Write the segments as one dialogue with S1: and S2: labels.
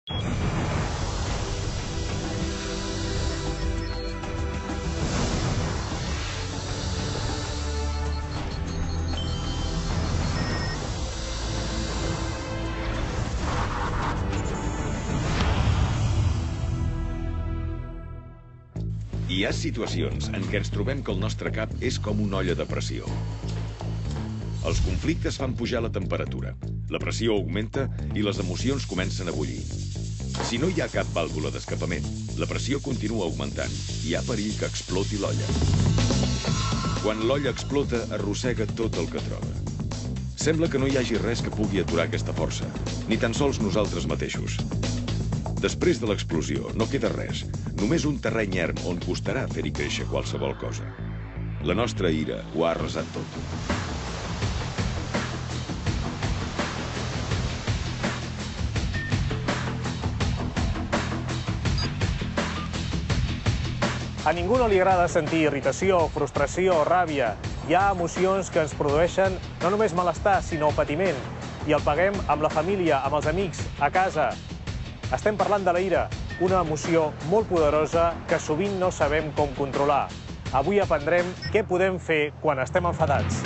S1: Hi ha situacions en què ens trobem que el nostre cap és com una olla de pressió. Els conflictes fan pujar la temperatura, la pressió augmenta i les emocions comencen a bullir. Si no hi ha cap vàlvula d'escapament, la pressió continua augmentant i hi ha perill que exploti l'olla. Quan l'olla explota, arrossega tot el que troba. Sembla que no hi hagi res que pugui aturar aquesta força, ni tan sols nosaltres mateixos. Després de l'explosió no queda res, només un terreny erm on costarà fer-hi créixer qualsevol cosa. La nostra ira ho ha arrasat tot.
S2: A ningú no li agrada sentir irritació, frustració o ràbia. Hi ha emocions que ens produeixen no només malestar, sinó patiment. I el paguem amb la família, amb els amics, a casa. Estem parlant de la ira, una emoció molt poderosa que sovint no sabem com controlar. Avui aprendrem què podem fer quan estem enfadats.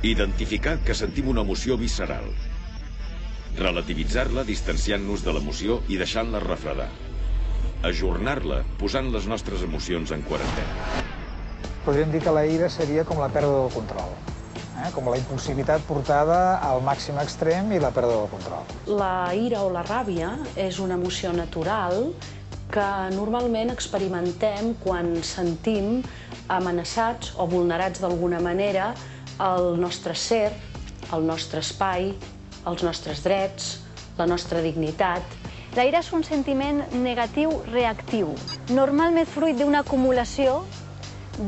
S1: Identificar que sentim una emoció visceral. Relativitzar-la distanciant-nos de l'emoció i deixant-la refredar. Ajornar-la posant les nostres emocions en quarantena.
S3: Podríem dir que la ira seria com la pèrdua del control. Com la impulsivitat portada al màxim extrem i la pèrdua del control.
S4: La ira o la ràbia és una emoció natural que normalment experimentem quan sentim amenaçats o vulnerats d'alguna manera el nostre ser, el nostre espai, els nostres drets, la nostra dignitat.
S5: La ira és un sentiment negatiu reactiu, normalment fruit d'una acumulació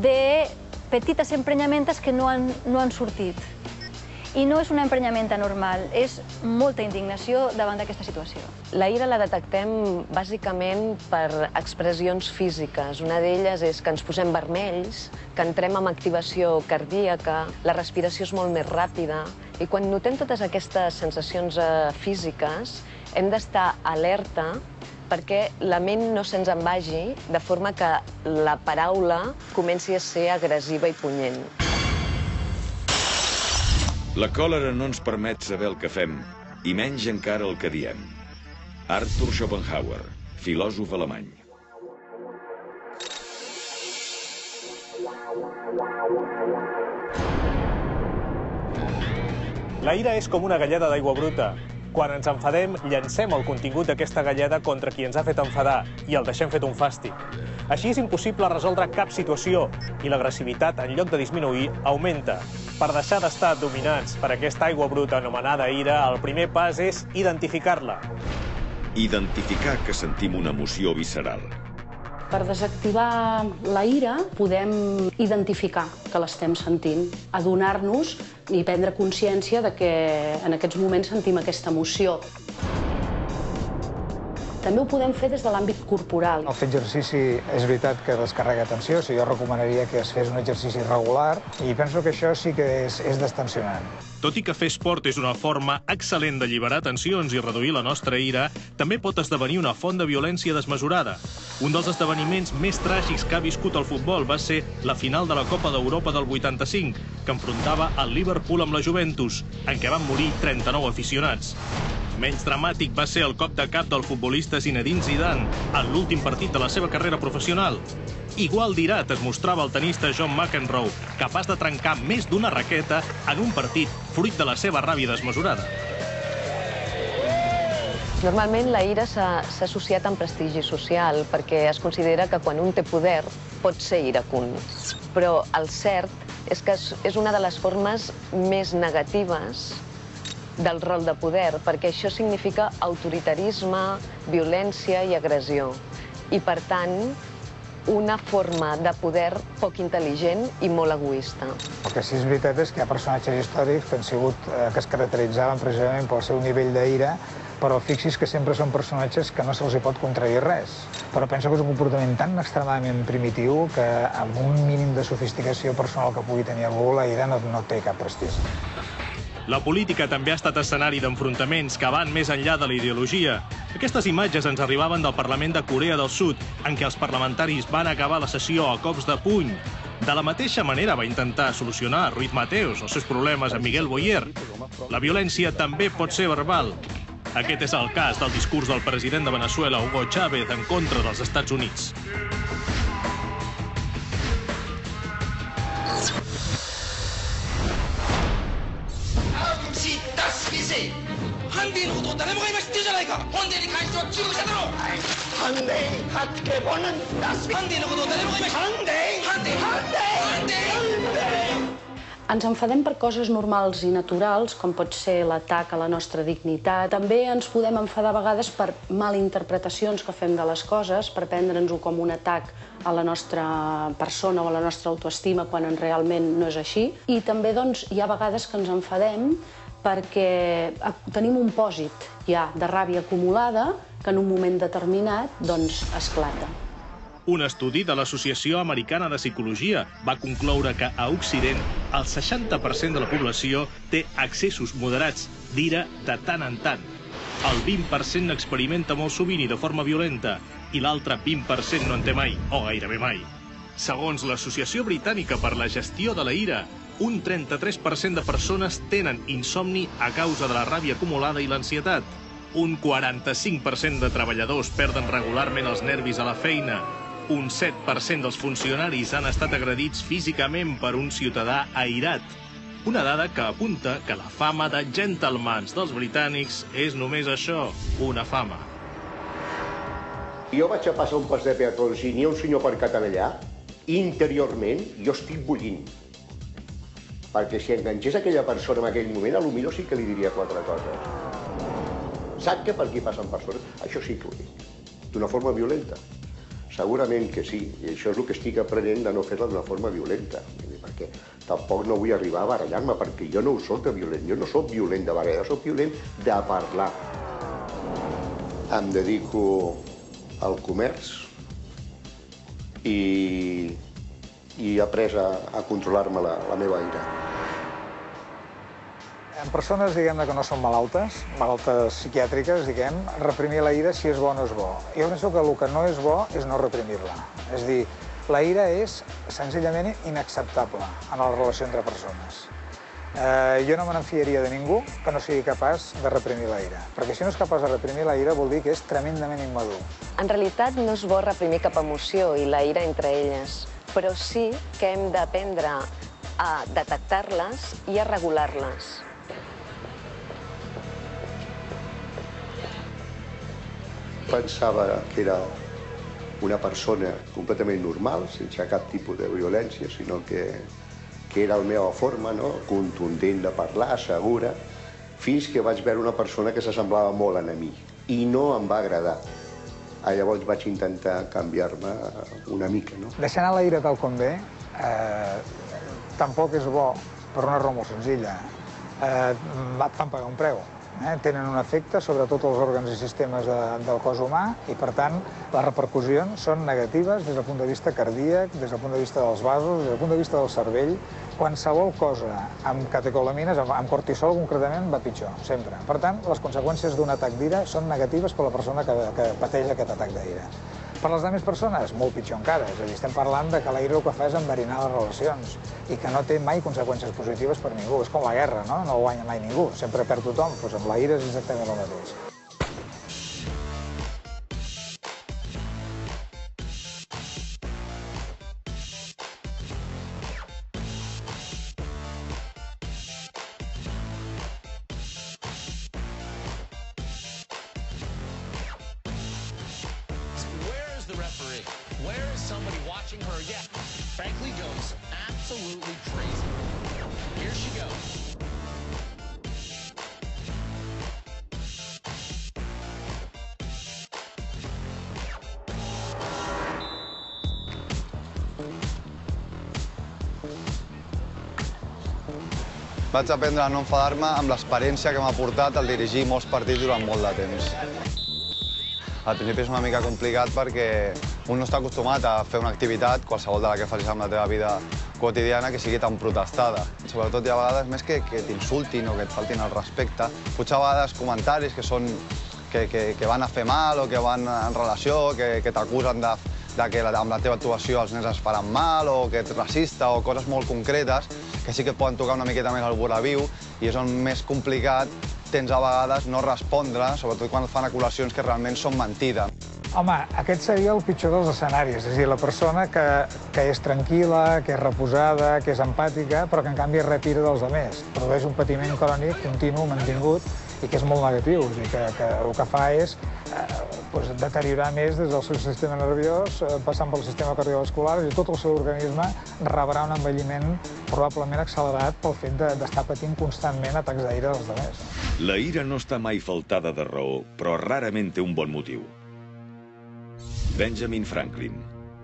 S5: de petites emprenyamentes que no han sortit. I no és una emprenyamenta normal, és molta indignació davant d'aquesta situació.
S6: La ira la detectem bàsicament per expressions físiques. Una d'elles és que ens posem vermells, que entrem en activació cardíaca, la respiració és molt més ràpida, i quan notem totes aquestes sensacions físiques hem d'estar alerta perquè la ment no se'ns en vagi, de forma que la paraula comenci a ser agressiva i punyent.
S1: La còlera no ens permet saber el que fem, i menys encara el que diem. Arthur Schopenhauer, filòsof alemany.
S2: La ira és com una galleda d'aigua bruta. Quan ens enfadem, llancem el contingut d'aquesta galleda contra qui ens ha fet enfadar i el deixem fet un fàstic. Així és impossible resoldre cap situació i l'agressivitat, en lloc de disminuir, augmenta. Per deixar d'estar dominats per aquesta aigua bruta anomenada ira, el primer pas és identificar-la.
S1: Identificar que sentim una emoció visceral.
S4: Per desactivar la ira podem identificar que l'estem sentint, adonar-nos i prendre consciència de que en aquests moments sentim aquesta emoció. També ho podem fer des de l'àmbit corporal.
S3: El fer exercici és veritat que descarrega tensió, o sigui, jo recomanaria que es fes un exercici regular i penso que això sí que és destensionant.
S7: Tot i que fer esport és una forma excel·lent d'alliberar tensions i reduir la nostra ira, també pot esdevenir una font de violència desmesurada. Un dels esdeveniments més tràgics que ha viscut el futbol va ser la final de la Copa d'Europa del 85, que enfrontava el Liverpool amb la Juventus, en què van morir 39 aficionats. Menys dramàtic va ser el cop de cap del futbolista Zinedine Zidane en l'últim partit de la seva carrera professional. Igual d'irat es mostrava el tenista John McEnroe, capaç de trencar més d'una raqueta en un partit fruit de la seva ràbia desmesurada.
S6: Normalment la ira s'ha associat amb prestigi social perquè es considera que quan un té poder pot ser iracund. Però el cert és que és una de les formes més negatives del rol de poder, perquè això significa autoritarisme, violència i agressió. I, per tant, una forma de poder poc intel·ligent i molt egoista.
S3: El que sí és veritat és que hi ha personatges històrics que es caracteritzaven precisament pel seu nivell d'ira, però fixis que sempre són personatges que no se'ls pot contradir res. Però penso que és un comportament tan extremadament primitiu que amb un mínim de sofisticació personal que pugui tenir algú, la ira no té cap prestigi.
S7: La política també ha estat escenari d'enfrontaments que van més enllà de la ideologia. Aquestes imatges ens arribaven del Parlament de Corea del Sud, en què els parlamentaris van acabar la sessió a cops de puny. De la mateixa manera va intentar solucionar Ruiz Mateos els seus problemes amb Miguel Boyer. La violència també pot ser verbal. Aquest és el cas del discurs del president de Venezuela, Hugo Chávez, en contra dels Estats Units.
S4: Ens enfadem per coses normals i naturals, com pot ser l'atac a la nostra dignitat. També ens podem enfadar a vegades per malinterpretacions que fem de les coses, per prendre'ns-ho com un atac a la nostra persona o a la nostra autoestima, quan realment no és així. I també hi ha vegades que ens enfadem perquè tenim un pòsit ja de ràbia acumulada que en un moment determinat esclata.
S7: Un estudi de l'Associació Americana de Psicologia va concloure que a Occident el 60% de la població té accessos moderats d'ira de tant en tant. El 20% n'experimenta molt sovint i de forma violenta, i l'altre 20% no en té mai, o gairebé mai. Segons l'Associació Britànica per la Gestió de la Ira, un 33% de persones tenen insomni a causa de la ràbia acumulada i l'ansietat. Un 45% de treballadors perden regularment els nervis a la feina. Un 7% dels funcionaris han estat agredits físicament per un ciutadà airat. Una dada que apunta que la fama de gentlemans dels britànics és només això, una fama.
S8: Jo vaig a passar un pas de peatons i n'hi ha un senyor aparcat allà, interiorment jo estic bullint. Perquè si enganxés aquella persona en aquell moment, potser sí que li diria quatre coses. Sap que per aquí passen persones? Això sí que ho dic. D'una forma violenta. Segurament que sí, i això és el que estic aprenent de no fer-la d'una forma violenta. Perquè tampoc no vull arribar a barallar-me, perquè jo no ho soc de violent. Jo no soc violent de barallar, soc violent de parlar. Em dedico al comerç i he après a controlar-me la meva ira.
S3: En persones, diguem-ne, que no són malaltes psiquiàtriques, reprimir la ira si és bo o no és bo. Jo penso que el que no és bo és no reprimir-la. És a dir, la ira és senzillament inacceptable en la relació entre persones. Jo no me n'enfiaria de ningú que no sigui capaç de reprimir la ira. Perquè si no és capaç de reprimir la ira vol dir que és tremendament immadur.
S6: En realitat no és bo reprimir cap emoció i la ira entre elles, però sí que hem d'aprendre a detectar-les i a regular-les.
S8: Pensava que era una persona completament normal, sense cap tipus de violència, sinó que era la meva forma, contundent de parlar, segura, fins que vaig veure una persona que s'assemblava molt a mi i no em va agradar. Llavors vaig intentar canviar-me una mica.
S3: Deixar anar la ira tal com ve tampoc és bo per una raó molt senzilla. Van pagar un preu. Tenen un efecte sobre tots els òrgans i sistemes del cos humà i, per tant, les repercussions són negatives des del punt de vista cardíac, des del punt de vista dels vasos, des del punt de vista del cervell. Qualsevol cosa amb catecolamines, amb cortisol concretament, va pitjor, sempre. Per tant, les conseqüències d'un atac d'ira són negatives per a la persona que pateix aquest atac d'ira. Per les altres persones, molt pitjor encara. És a dir, estem parlant que la ira el que fa és enverinar les relacions i que no té mai conseqüències positives per ningú. És com la guerra, no? No guanya mai ningú, sempre perd tothom. Doncs amb la ira és exactament el mateix.
S9: Where is somebody watching her? Yeah, frankly goes absolutely crazy. Here she goes.
S10: Vaig aprendre a no enfadar-me amb l'experiència que m'ha portat el dirigir molts partits durant molt de temps. Al principi és una mica complicat perquè un no està acostumat a fer una activitat, qualsevol de la que facis amb la teva vida quotidiana que sigui tan protestada. Sobretot hi ha vegades més que t'insultin o que et faltin el respecte. Potser a vegades comentaris que van a fer mal o que van en relació, que t'acusen de que amb la teva actuació els nens es faran mal o que ets racista o coses molt concretes que sí que poden tocar una miqueta més al voraviu i és on més complicat tens a vegades no respondre, sobretot quan et fan aculacions que realment són mentida.
S3: Home, aquest seria el pitjor dels escenaris, és a dir, la persona que és tranquil·la, que és reposada, que és empàtica, però que en canvi es retira dels altres. Produeix un patiment crònic, continu, mantingut, i que és molt negatiu, i que el que fa és deteriorar més des del seu sistema nerviós, passant pel sistema cardiovascular, i tot el seu organisme rebrà un envelliment probablement accelerat pel fet d'estar patint constantment atacs d'aire dels altres.
S1: La ira no està mai faltada de raó, però rarament té un bon motiu. Benjamin Franklin,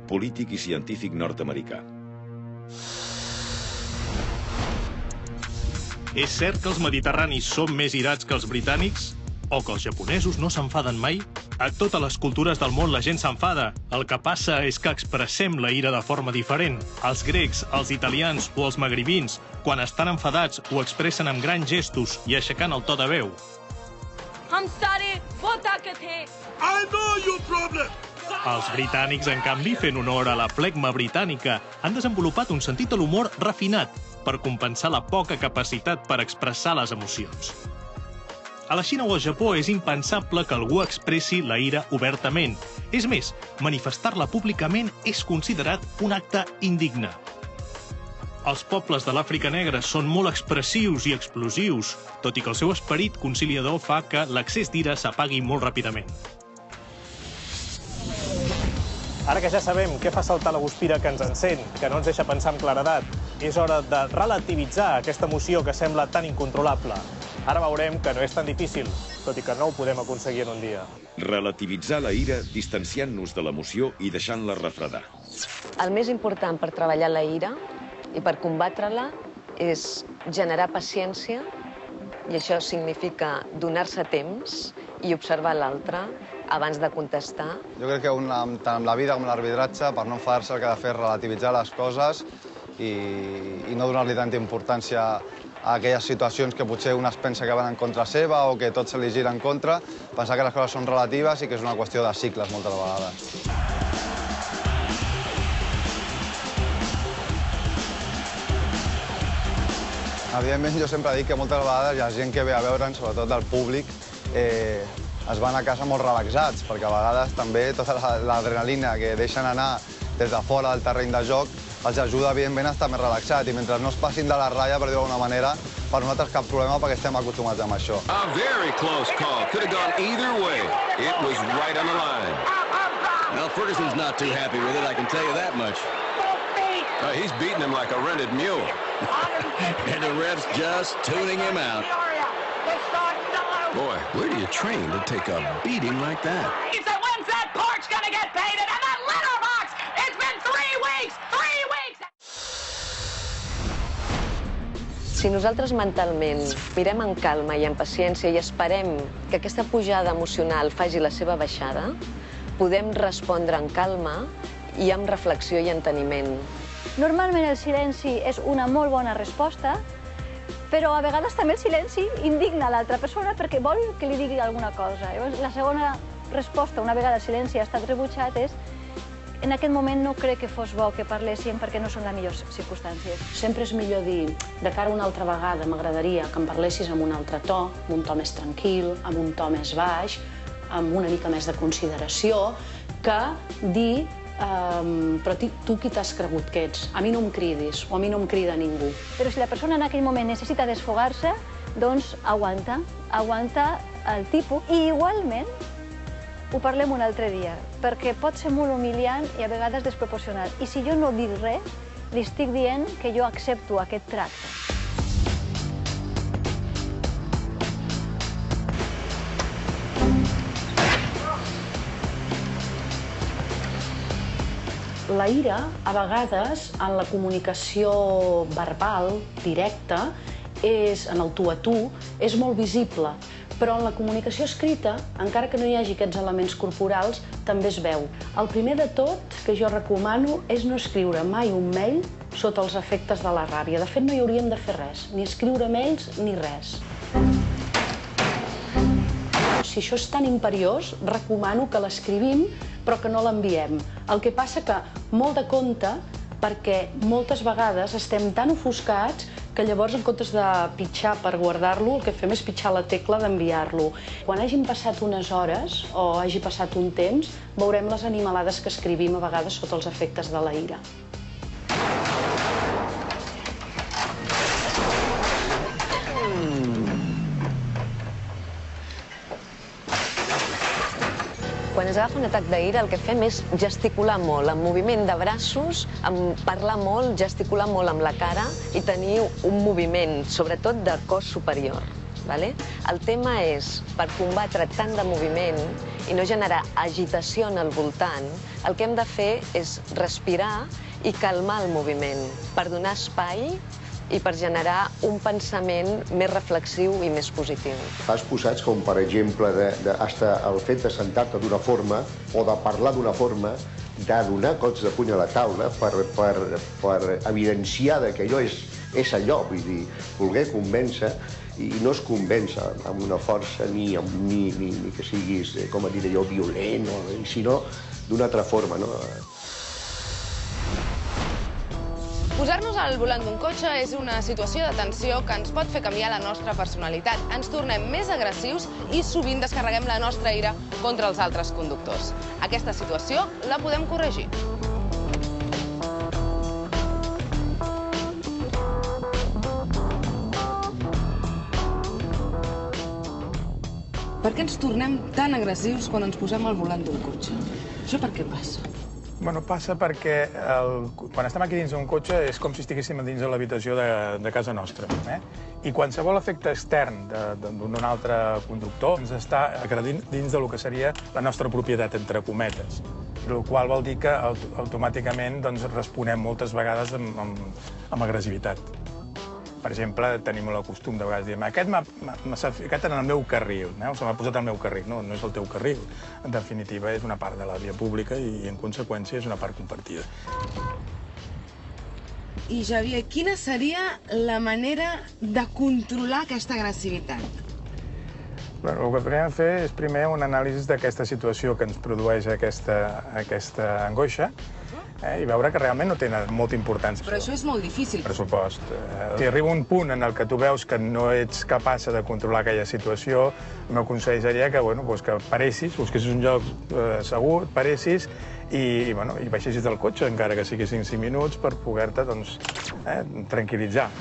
S1: polític i científic nord-americà.
S7: És cert que els mediterranis són més irats que els britànics? O que els japonesos no s'enfaden mai? A totes les cultures del món la gent s'enfada. El que passa és que expressem la ira de forma diferent. Els grecs, els italians o els magribins, quan estan enfadats, ho expressen amb grans gestos i aixecant el to de veu. Els britànics, en canvi, fent honor a la flegma britànica, han desenvolupat un sentit de l'humor refinat per compensar la poca capacitat per expressar les emocions. A la Xina o al Japó és impensable que algú expressi la ira obertament. És més, manifestar-la públicament és considerat un acte indigne. Els pobles de l'Àfrica Negra són molt expressius i explosius, tot i que el seu esperit conciliador fa que l'excés d'ira s'apagui molt ràpidament.
S2: Ara que ja sabem què fa saltar la guspira que ens encén, que no ens deixa pensar amb claredat, és hora de relativitzar aquesta emoció que sembla tan incontrolable. Ara veurem que no és tan difícil, tot i que no ho podem aconseguir en un dia.
S1: Relativitzar la ira distanciant-nos de l'emoció i deixant-la refredar.
S6: El més important per treballar la ira i per combatre-la és generar paciència, i això significa donar-se temps i observar l'altre abans de contestar.
S10: Jo crec que tant amb la vida com amb l'arbitratge, per no enfadar-se, el que ha de fer és relativitzar les coses i no donar-li tanta importància a aquelles situacions que potser un es pensa que van en contra seva o que tot se li gira en contra, pensar que les coses són relatives i que és una qüestió de cicles moltes vegades. Evidentment, jo sempre dic que moltes vegades hi ha gent que ve a veure'ns, sobretot del públic, es van a casa molt relaxats, perquè a vegades també tota l'adrenalina que deixen anar des de fora del terreny de joc els ajuda, evidentment, a estar més relaxats. I mentre no es passin de la ratlla, per dir-ho d'alguna manera, per nosaltres cap problema perquè estem acostumats amb això.
S11: A very close call. Could have gone either way. It was right on the line. Well, Ferguson's not too happy with it, I can tell you that much. He's beating him like a rented mule. And the ref's just tuning him out. Boy, where do you train to take a beating like that?
S12: He said, when's that porch gonna get painted? And that litter box! It's been 3 weeks! 3 weeks!
S6: Si nosaltres mentalment mirem en calma i en paciència i esperem que aquesta pujada emocional faci la seva baixada, podem respondre en calma i amb reflexió i enteniment.
S5: Normalment el silenci és una molt bona resposta, però a vegades també el silenci indigna l'altra persona perquè vol que li digui alguna cosa. Llavors, la segona resposta, una vegada el silenci ha estat rebutjat, és en aquest moment no crec que fos bo que parléssim perquè no són les millors circumstàncies.
S4: Sempre és millor dir, de cara a una altra vegada m'agradaria que em parlessis amb un altre to, amb un to més tranquil, amb un to més baix, amb una mica més de consideració, que dir però tu qui t'has cregut que ets? A mi no em cridis, o a mi no em crida ningú.
S5: Però si la persona en aquell moment necessita desfogar-se, doncs aguanta el tipus. I igualment ho parlem un altre dia, perquè pot ser molt humiliant i a vegades desproporcionat. I si jo no dic res, li estic dient que jo accepto aquest tracte.
S4: La ira, a vegades, en la comunicació verbal, directa, en el tu a tu, és molt visible, Però en la comunicació escrita, encara que no hi hagi aquests elements corporals, també es veu. El primer de tot que jo recomano és no escriure mai un mail sota els efectes de la ràbia. De fet, no hi hauríem de fer res, ni escriure mails ni res. Si això és tan imperiós, recomano que l'escrivim, però que no l'enviem. El que passa que molt de compte, perquè moltes vegades estem tan ofuscats que llavors, en comptes de pitjar per guardar-lo, el que fem és pitjar la tecla d'enviar-lo. Quan hagin passat unes hores o hagi passat un temps, veurem les animalades que escrivim a vegades sota els efectes de la ira.
S6: Quan es agafa un atac d'ira, el que fem és gesticular molt, amb moviment de braços, parlar molt, gesticular molt amb la cara i tenir un moviment, sobretot de cos superior. El tema és, per combatre tant de moviment i no generar agitació en el voltant, el que hem de fer és respirar i calmar el moviment, per donar espai i per generar un pensament més reflexiu i més positiu.
S8: Has posats com, per exemple, el fet de sentar-te d'una forma o de parlar d'una forma, de donar cops de puny a la taula per evidenciar que allò és allò, vull dir, voler convèncer, i no es convença amb una força ni que siguis, com a dir allò, violent, sinó d'una altra forma, no?
S13: Posar-nos al volant d'un cotxe és una situació de tensió que ens pot fer canviar la nostra personalitat. Ens tornem més agressius i sovint descarreguem la nostra ira contra els altres conductors. Aquesta situació la podem corregir. Per què ens tornem tan agressius quan ens posem al volant d'un cotxe? Això per què passa?
S3: Bueno, passa perquè quan estem aquí dins d'un cotxe és com si estiguéssim dins de l'habitació de casa nostra. I qualsevol efecte extern d'un altre conductor ens està agredint dins del que seria la nostra propietat, entre cometes. El qual vol dir que automàticament responem moltes vegades amb agressivitat. Per exemple, tenim el costum de vegades dir s'ha ficat en el meu carril, se m'ha posat al meu carril. No, no és el teu carril. En definitiva, és una part de la via pública i, en conseqüència, és una part compartida.
S13: I, Xavier, quina seria la manera de controlar aquesta agressivitat?
S3: El que podríem fer és primer un anàlisi d'aquesta situació que ens produeix aquesta angoixa i veure que realment no tenen molta importància.
S13: Però això és molt difícil.
S3: Per supost. Si arriba un punt en el que tu veus que no ets capaç de controlar aquella situació, el meu consell seria que paressis, busquessis un lloc segur, paressis i baixessis del cotxe, encara que siguin 5 minuts, per poder-te tranquil·litzar.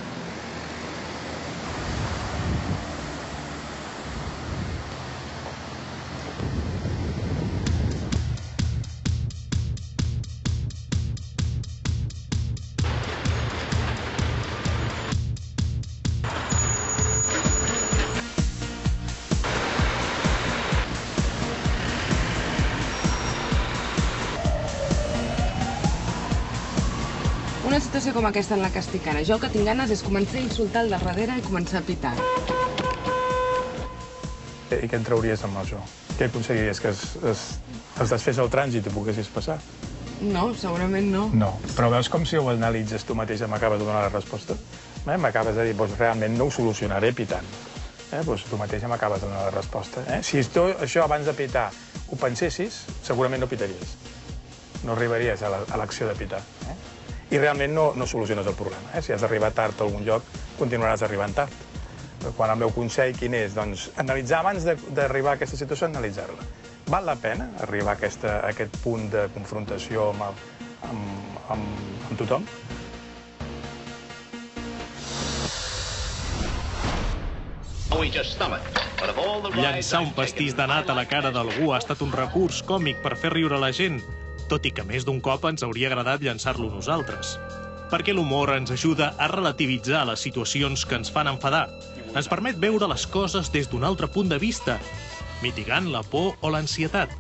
S13: Una situació com aquesta en la que estic ara, jo el que tinc ganes és començar a insultar el de darrere i començar a pitar.
S3: I què en trauries amb això? Què aconseguiries? Que es desfés el trànsit i poguessis passar?
S13: No, segurament no.
S3: No, però veus com si ho analitzes tu mateix i m'acabes de donar la resposta? M'acabes de dir, realment no ho solucionaré pitant. Tu mateix m'acabes de donar la resposta. Si tu això abans de pitar ho pensessis, segurament no pitaries. No arribaries a l'acció de pitar. I realment no soluciones el problema. Si has d'arribar tard a algun lloc, continuaràs arribant tard. Quan el meu consell quin és? Doncs analitzar abans d'arribar a aquesta situació, analitzar-la. Val la pena arribar a aquest punt de confrontació amb tothom?
S7: Llançar un pastís de nata a la cara d'algú ha estat un recurs còmic per fer riure la gent, tot i que més d'un cop ens hauria agradat llançar-lo nosaltres. Perquè l'humor ens ajuda a relativitzar les situacions que ens fan enfadar. Ens permet veure les coses des d'un altre punt de vista, mitigant la por o l'ansietat.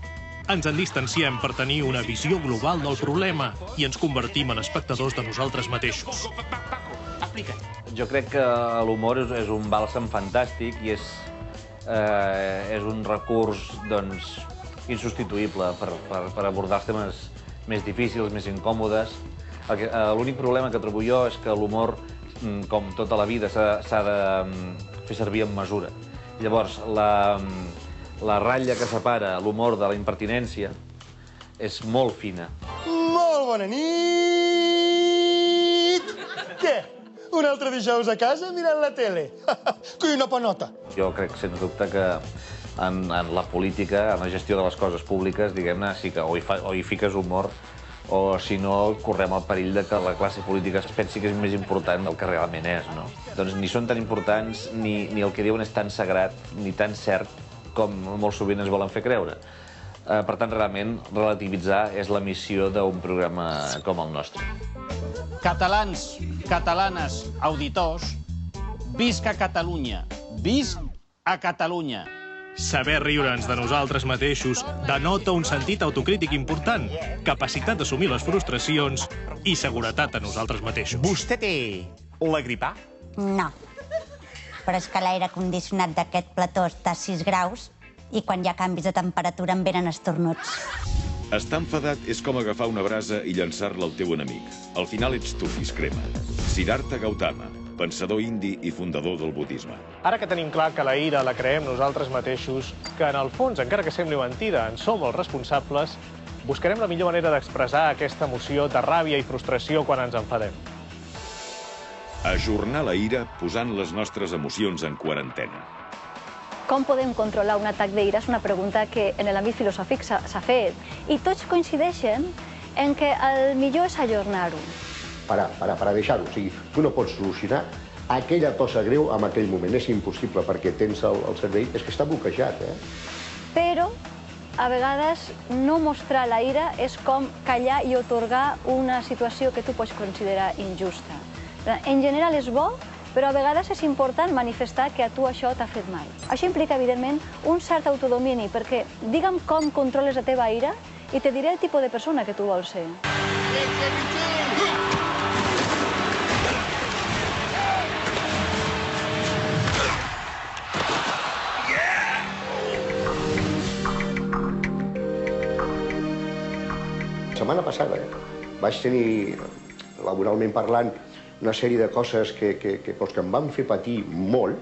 S7: Ens en distanciem per tenir una visió global del problema i ens convertim en espectadors de nosaltres mateixos.
S14: Jo crec que l'humor és un bàlsam fantàstic i és un recurs insubstituïble per abordar els temes més difícils, més incòmodes. L'únic problema que trobo jo és que l'humor, com tota la vida, s'ha de fer servir amb mesura. Llavors, la ratlla que separa l'humor de la impertinència és molt fina.
S15: Molt bona nit! Què? Un altre dijous a casa mirant la tele? Quina panota!
S14: Jo crec, sens dubte, que en la política, en la gestió de les coses públiques, diguem-ne, sí que o hi fiques humor o, si no, correm el perill de que la classe política es pensi que és més important del que realment és, no? Doncs ni són tan importants, ni el que diuen és tan sagrat, ni tan cert com molt sovint es volen fer creure. Per tant, realment, relativitzar és la missió d'un programa com el nostre.
S16: Catalans, catalanes, auditors, visca Catalunya, visc a Catalunya.
S7: Saber riure'ns de nosaltres mateixos denota un sentit autocrític important, capacitat d'assumir les frustracions i seguretat a nosaltres mateixos.
S16: Vostè té la gripa?
S17: No. Però és que l'aire condicionat d'aquest plató està a 6 graus i quan hi ha canvis de temperatura em venen estornuts.
S1: Estar enfadat és com agafar una brasa i llançar-la al teu enemic. Al final ets tu qui es crema. Siddhartha Gautama, pensador indi i fundador del budisme.
S2: Ara que tenim clar que la ira la creem nosaltres mateixos, que en el fons, encara que sembli mentida, en som els responsables, buscarem la millor manera d'expressar aquesta emoció de ràbia i frustració quan ens enfadem.
S1: Ajornar la ira posant les nostres emocions en quarantena.
S5: Com podem controlar un atac d'ira? És una pregunta que en l'àmbit filosòfic s'ha fet. I tots coincideixen en que el millor és ajornar-ho.
S8: Para deixar-ho. O sigui, tu no pots solucionar aquella cosa greu en aquell moment. És impossible perquè tens el cervell... És que està bloquejat,
S5: Però, a vegades, no mostrar la ira és com callar i atorgar una situació que tu pots considerar injusta. En general és bo, però a vegades és important manifestar que a tu això t'ha fet mal. Això implica, evidentment, un cert autodomini, perquè digue'm com controles la teva ira i te diré el tipus de persona que tu vols ser.
S8: La setmana passada vaig tenir, laboralment parlant, una sèrie de coses que em van fer patir molt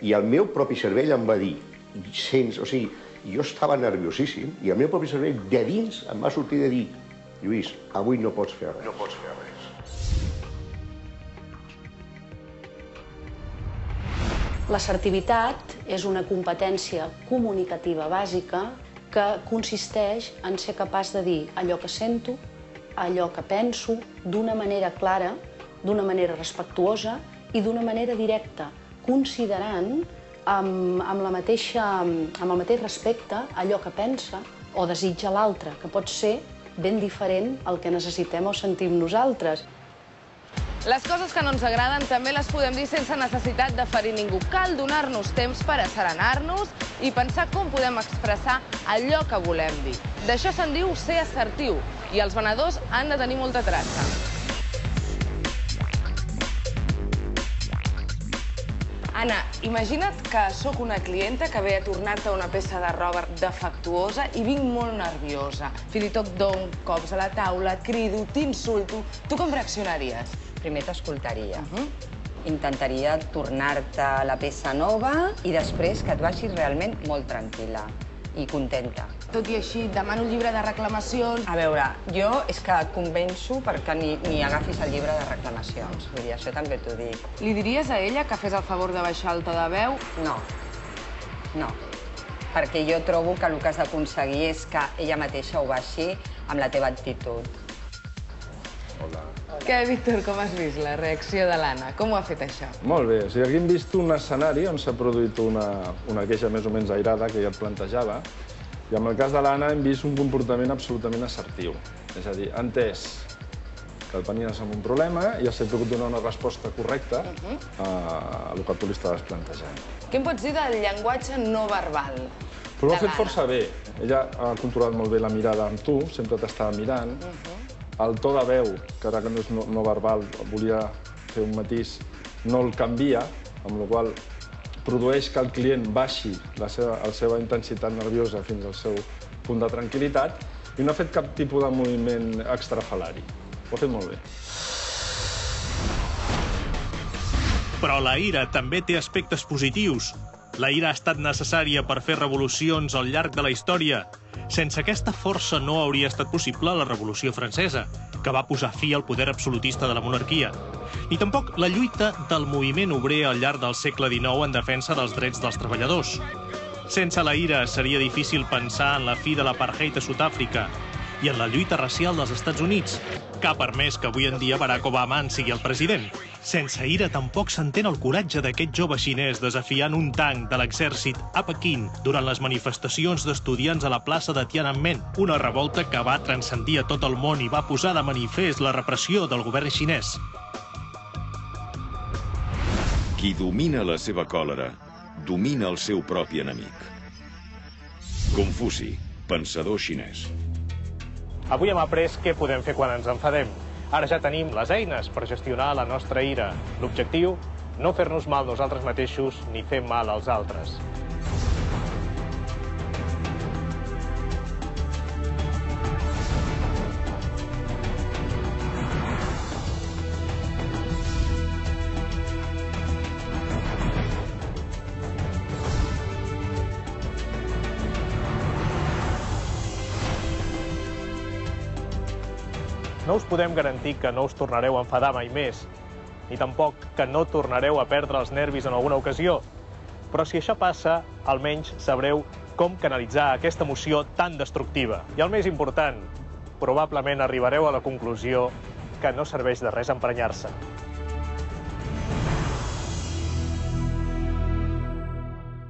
S8: i el meu propi cervell em va dir, o sigui, jo estava nerviosíssim i el meu propi cervell de dins em va sortir de dir, Lluís, avui no pots fer res. No pots fer res.
S4: L'assertivitat és una competència comunicativa bàsica que consisteix en ser capaç de dir allò que sento, allò que penso, d'una manera clara, d'una manera respectuosa i d'una manera directa, considerant amb el mateix respecte allò que pensa o desitja l'altre, que pot ser ben diferent al que necessitem o sentim nosaltres.
S13: Les coses que no ens agraden també les podem dir sense necessitat de ferir ningú. Cal donar-nos temps per asserenar-nos i pensar com podem expressar allò que volem dir. D'això se'n diu ser assertiu i els venedors han de tenir molta traça. Anna, imagina't que sóc una clienta que ve a tornar-te una peça de roba defectuosa i vinc molt nerviosa. Fins i tot dono cops a la taula, crido, t'insulto. Tu com reaccionaries?
S18: Primer t'escoltaria. Intentaria tornar-te la peça nova i després que et vagis realment molt tranquil·la i contenta.
S13: Tot i així, demano un llibre de reclamacions.
S18: A veure, jo és que et convenço perquè ni agafis el llibre de reclamacions. Vull dir, això també t'ho dic.
S13: Li diries a ella que fes el favor de baixar el to de veu?
S18: No. No. Perquè jo trobo que el que has d'aconseguir és que ella mateixa ho baixi amb la teva actitud.
S19: Hola.
S13: Què, Víctor, com has vist la reacció de l'Anna? Com ho ha fet, això?
S19: Molt bé. O sigui, aquí hem vist un escenari on s'ha produït una queixa més o menys airada que ja et plantejava. I en el cas de l'Anna hem vist un comportament absolutament assertiu. És a dir, ha entès que venies amb un problema i has pogut donar una resposta correcta a el que tu li estaves plantejant.
S13: Què em pots dir del llenguatge no verbal?
S19: Però ho ha fet força bé. Ella ha controlat molt bé la mirada amb tu, sempre t'estava mirant. El to de veu, que ara que no és no verbal, volia fer un matís, no el canvia, amb la qual produeix que el client baixi la seva intensitat nerviosa fins al seu punt de tranquil·litat i no ha fet cap tipus de moviment extrafalari. Ho ha fet molt bé.
S7: Però la ira també té aspectes positius. La ira ha estat necessària per fer revolucions al llarg de la història. Sense aquesta força no hauria estat possible la Revolució Francesa, que va posar fi al poder absolutista de la monarquia. Ni tampoc la lluita del moviment obrer al llarg del segle XIX en defensa dels drets dels treballadors. Sense la ira seria difícil pensar en la fi de l'apartheid a Sud-àfrica i en la lluita racial dels Estats Units, que ha permès que avui en dia Barack Obama en sigui el president. Sense ira tampoc s'entén el coratge d'aquest jove xinès desafiant un tanc de l'exèrcit a Pequín durant les manifestacions d'estudiants a la plaça de Tiananmen, una revolta que va transcendir a tot el món i va posar de manifest la repressió del govern xinès.
S1: Qui domina la seva còlera, domina el seu propi enemic. Confuci, pensador xinès.
S2: Avui hem après què podem fer quan ens enfadem. Ara ja tenim les eines per gestionar la nostra ira. L'objectiu, no fer-nos mal nosaltres mateixos ni fer mal als altres. No us podem garantir que no us tornareu a enfadar mai més, ni tampoc que no tornareu a perdre els nervis en alguna ocasió. Però si això passa, almenys sabreu com canalitzar aquesta emoció tan destructiva. I el més important, probablement arribareu a la conclusió que no serveix de res emprenyar-se.